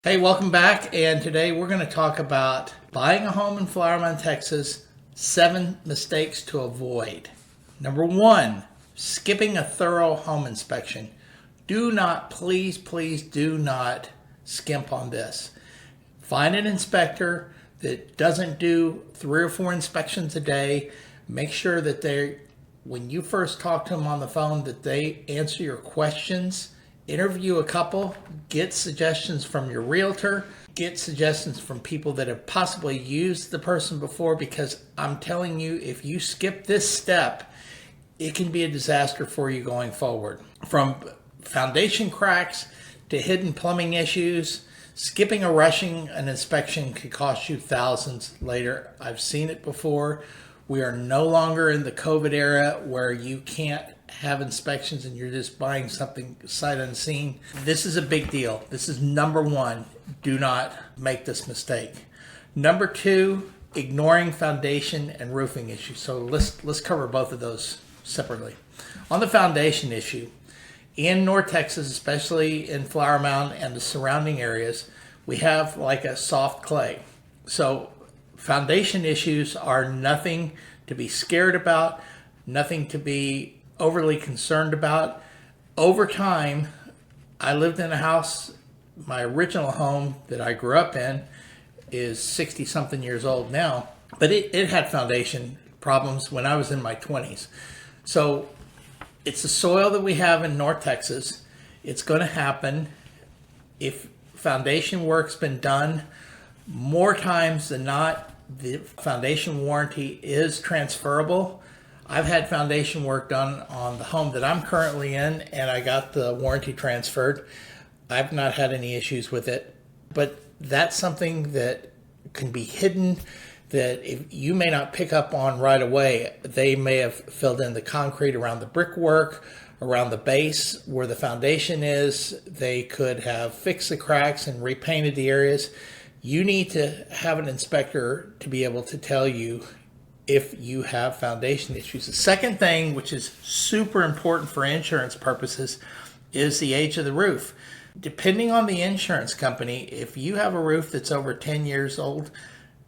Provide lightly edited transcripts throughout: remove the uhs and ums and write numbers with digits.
Hey, welcome back. And today we're going to talk about buying a home in Flower Mound, Texas, 7 mistakes to avoid. Number 1, skipping a thorough home inspection. Do not, please do not skimp on this. Find an inspector that doesn't do 3 or 4 inspections a day. Make sure that when you first talk to them on the phone, that they answer your questions. Interview a couple, get suggestions from your realtor, get suggestions from people that have possibly used the person before, because I'm telling you, if you skip this step, it can be a disaster for you going forward. From foundation cracks to hidden plumbing issues, skipping or rushing an inspection could cost you thousands later. I've seen it before. We are no longer in the COVID era where you can't have inspections and you're just buying something sight unseen. This is a big deal. This is number 1. Do not make this mistake. Number 2, ignoring foundation and roofing issues. So let's cover both of those separately. On the foundation issue, in North Texas, especially in Flower Mound and the surrounding areas, we have like a soft clay. So foundation issues are nothing to be scared about, nothing to be overly concerned about. Over time, I lived in a house, my original home that I grew up in is 60 something years old now, but it had foundation problems when I was in my 20s. So it's the soil that we have in North Texas. It's going to happen. If foundation work's been done, more times than not, the foundation warranty is transferable. I've had foundation work done on the home that I'm currently in, and I got the warranty transferred. I've not had any issues with it, but that's something that can be hidden, that if you may not pick up on right away. They may have filled in the concrete around the brickwork, around the base where the foundation is. They could have fixed the cracks and repainted the areas. You need to have an inspector to be able to tell you if you have foundation issues. The second thing, which is super important for insurance purposes, is the age of the roof. Depending on the insurance company, if you have a roof that's over 10 years old,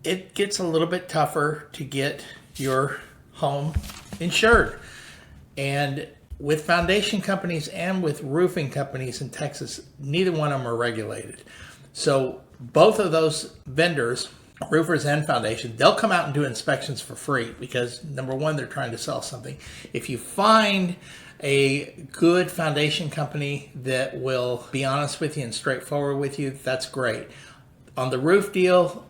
it gets a little bit tougher to get your home insured. And with foundation companies and with roofing companies in Texas, neither one of them are regulated. So both of those vendors, roofers and foundation, they'll come out and do inspections for free because, number 1, they're trying to sell something. If you find a good foundation company that will be honest with you and straightforward with you, that's great. On the roof deal,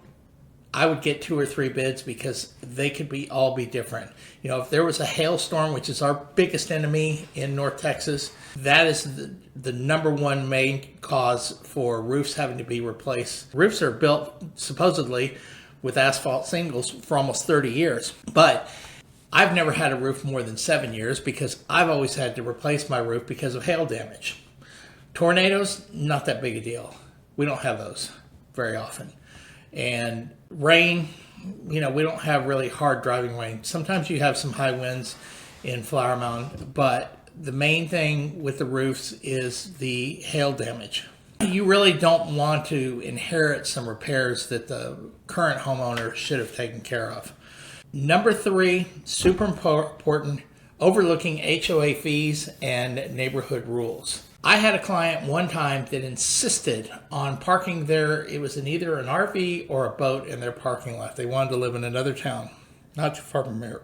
I would get 2 or 3 bids because they could all be different. You know, if there was a hailstorm, which is our biggest enemy in North Texas, that is the number 1 main cause for roofs having to be replaced. Roofs are built supposedly with asphalt shingles for almost 30 years, but I've never had a roof more than 7 years because I've always had to replace my roof because of hail damage. Tornadoes, not that big a deal. We don't have those very often. And rain, we don't have really hard driving rain. Sometimes you have some high winds in Flower Mound, but the main thing with the roofs is the hail damage. You really don't want to inherit some repairs that the current homeowner should have taken care of. Number 3, super important, overlooking HOA fees and neighborhood rules. I had a client one time that insisted on parking it was either an RV or a boat in their parking lot. They wanted to live in another town, not too far from here.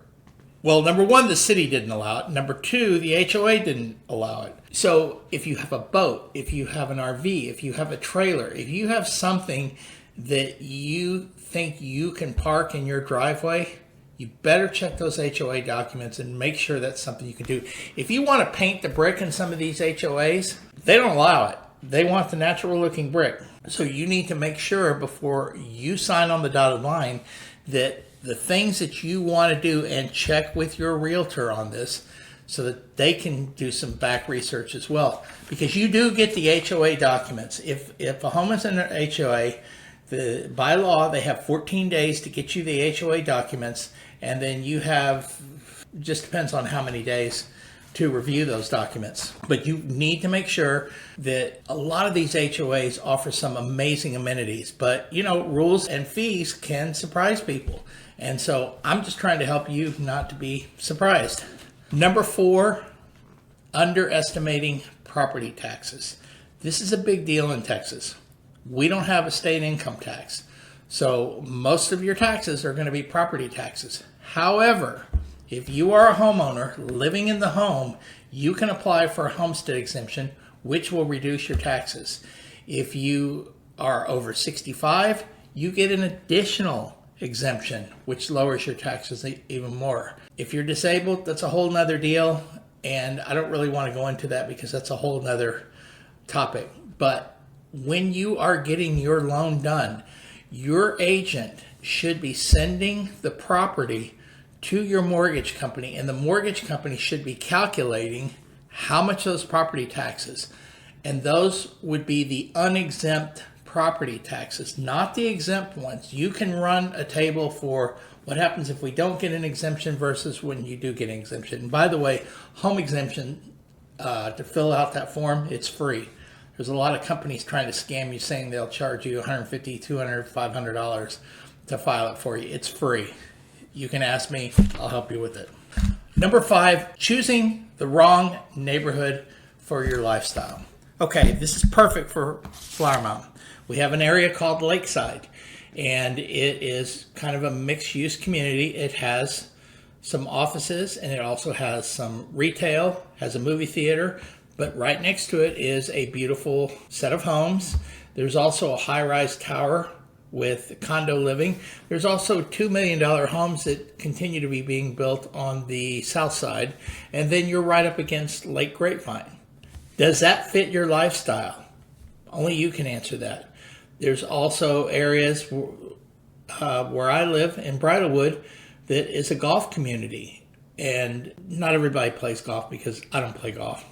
Well, number 1, the city didn't allow it. Number 2, the HOA didn't allow it. So if you have a boat, if you have an RV, if you have a trailer, if you have something that you think you can park in your driveway, you better check those HOA documents and make sure that's something you can do. If you want to paint the brick in some of these HOAs, they don't allow it. They want the natural looking brick. So you need to make sure before you sign on the dotted line that the things that you want to do, and check with your realtor on this so that they can do some back research as well. Because you do get the HOA documents. If a home is in an HOA, by law, they have 14 days to get you the HOA documents, and then you have, just depends on how many days to review those documents. But you need to make sure that a lot of these HOAs offer some amazing amenities, but rules and fees can surprise people. And so I'm just trying to help you not to be surprised. Number 4, underestimating property taxes. This is a big deal in Texas. We don't have a state income tax, so most of your taxes are going to be property taxes. However, if you are a homeowner living in the home, you can apply for a homestead exemption, which will reduce your taxes. If you are over 65, you get an additional exemption, which lowers your taxes even more. If you're disabled, that's a whole nother deal, and I don't really want to go into that because that's a whole nother topic. But when you are getting your loan done, your agent should be sending the property to your mortgage company, and the mortgage company should be calculating how much those property taxes, and those would be the unexempt property taxes, not the exempt ones. You can run a table for what happens if we don't get an exemption versus when you do get an exemption. And by the way, home exemption, to fill out that form, it's free. There's a lot of companies trying to scam you saying they'll charge you $150, $200, $500 to file it for you. It's free. You can ask me, I'll help you with it. Number 5, choosing the wrong neighborhood for your lifestyle. Okay, this is perfect for Flower Mound. We have an area called Lakeside, and it is kind of a mixed-use community. It has some offices, and it also has some retail, has a movie theater, but right next to it is a beautiful set of homes. There's also a high-rise tower with condo living. There's also $2 million homes that continue to be being built on the south side, and then you're right up against Lake Grapevine. Does that fit your lifestyle? Only you can answer that. There's also areas where I live in Bridlewood that is a golf community, and not everybody plays golf because I don't play golf.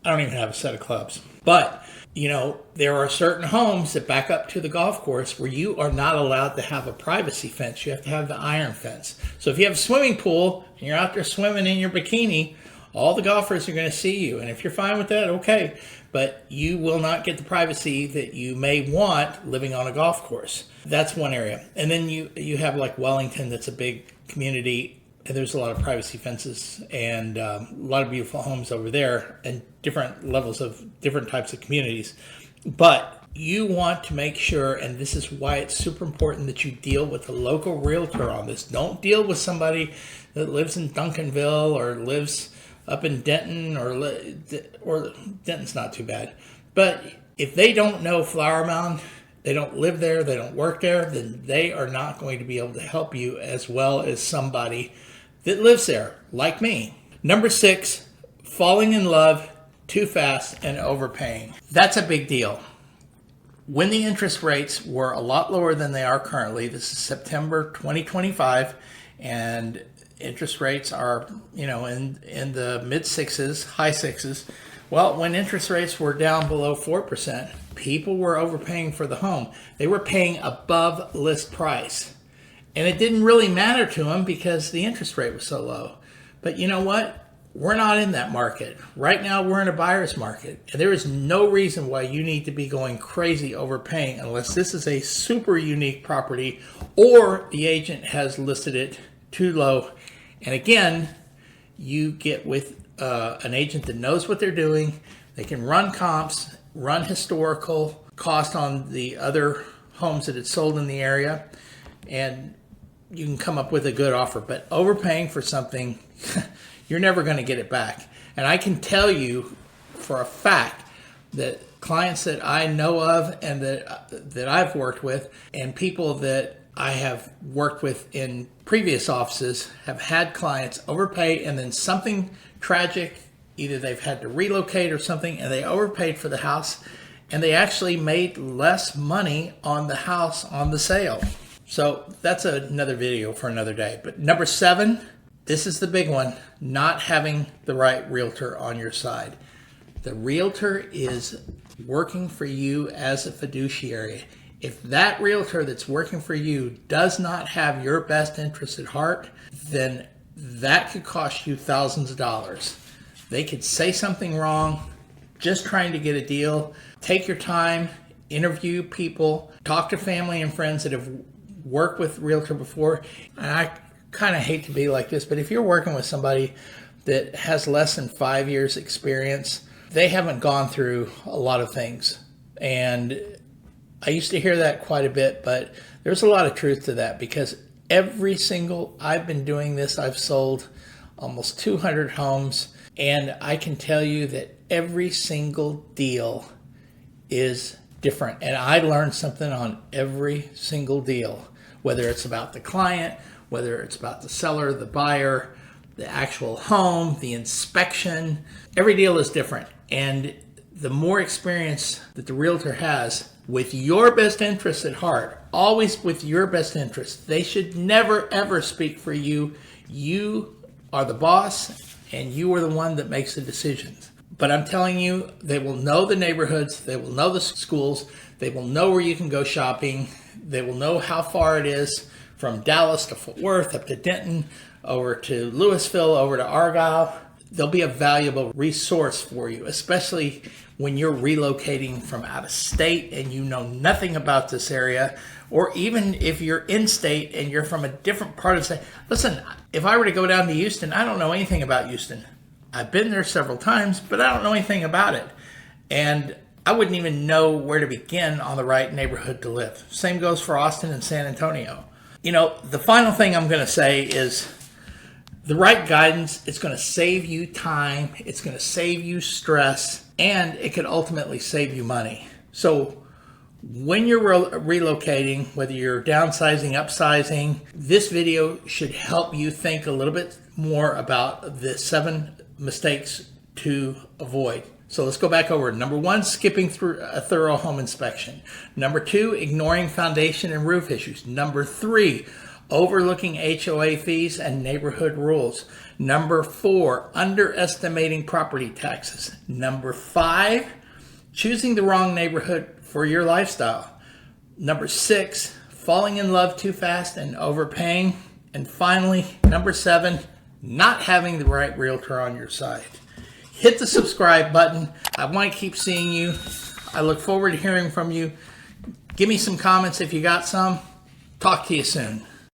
I don't even have a set of clubs. But, there are certain homes that back up to the golf course where you are not allowed to have a privacy fence. You have to have the iron fence. So if you have a swimming pool and you're out there swimming in your bikini, all the golfers are going to see you. And if you're fine with that, okay. But you will not get the privacy that you may want living on a golf course. That's one area. And then you have like Wellington, that's a big community, and there's a lot of privacy fences and a lot of beautiful homes over there and different levels of different types of communities. But you want to make sure, and this is why it's super important, that you deal with a local realtor on this. Don't deal with somebody that lives in Duncanville or lives up in Denton, or Denton's not too bad. But if they don't know Flower Mound, they don't live there, they don't work there, then they are not going to be able to help you as well as somebody that lives there, like me. Number 6, falling in love too fast and overpaying. That's a big deal. When the interest rates were a lot lower than they are currently, this is September 2025, and interest rates are, in the mid 6s, high 6s. Well, when interest rates were down below 4%, people were overpaying for the home. They were paying above list price. And it didn't really matter to them because the interest rate was so low. But you know what? We're not in that market. Right now, we're in a buyer's market. And there is no reason why you need to be going crazy overpaying unless this is a super unique property or the agent has listed it too low. And again, you get with an agent that knows what they're doing. They can run comps, run historical cost on the other homes that it's sold in the area, and you can come up with a good offer. But overpaying for something, you're never going to get it back. And I can tell you for a fact that clients that I know of and that I've worked with, and people that I have worked with in previous offices, have had clients overpay, and then something tragic, either they've had to relocate or something, and they overpaid for the house, and they actually made less money on the house on the sale. So that's another video for another day. But number 7, this is the big one, not having the right realtor on your side. The realtor is working for you as a fiduciary. If that realtor that's working for you does not have your best interest at heart, then that could cost you thousands of dollars. They could say something wrong, just trying to get a deal. Take your time, interview people, talk to family and friends that have worked with Realtor before. And I kind of hate to be like this, but if you're working with somebody that has less than 5 years experience, they haven't gone through a lot of things. And I used to hear that quite a bit, but there's a lot of truth to that, because I've been doing this, I've sold almost 200 homes, and I can tell you that every single deal is different. And I learned something on every single deal, whether it's about the client, whether it's about the seller, the buyer, the actual home, the inspection. Every deal is different. And the more experience that the realtor has, with your best interest at heart, always with your best interest, they should never ever speak for you. You are the boss and you are the one that makes the decisions. But I'm telling you, they will know the neighborhoods, they will know the schools, they will know where you can go shopping, they will know how far it is from Dallas to Fort Worth, up to Denton, over to Louisville, over to Argyle. They'll be a valuable resource for you, especially when you're relocating from out of state and you know nothing about this area, or even if you're in state and you're from a different part of the state. Listen, if I were to go down to Houston, I don't know anything about Houston. I've been there several times, but I don't know anything about it. And I wouldn't even know where to begin on the right neighborhood to live. Same goes for Austin and San Antonio. You know, the final thing I'm going to say is the right guidance. It's going to save you time. It's going to save you stress, and it could ultimately save you money. So when you're relocating, whether you're downsizing, upsizing, this video should help you think a little bit more about the 7 mistakes to avoid. So let's go back over. Number 1, skipping through a thorough home inspection. Number 2, ignoring foundation and roof issues. Number 3, overlooking HOA fees and neighborhood rules. Number 4, underestimating property taxes. Number 5, choosing the wrong neighborhood for your lifestyle. Number 6, falling in love too fast and overpaying. And finally, number 7, not having the right realtor on your side. Hit the subscribe button. I want to keep seeing you. I look forward to hearing from you. Give me some comments if you got some. Talk to you soon.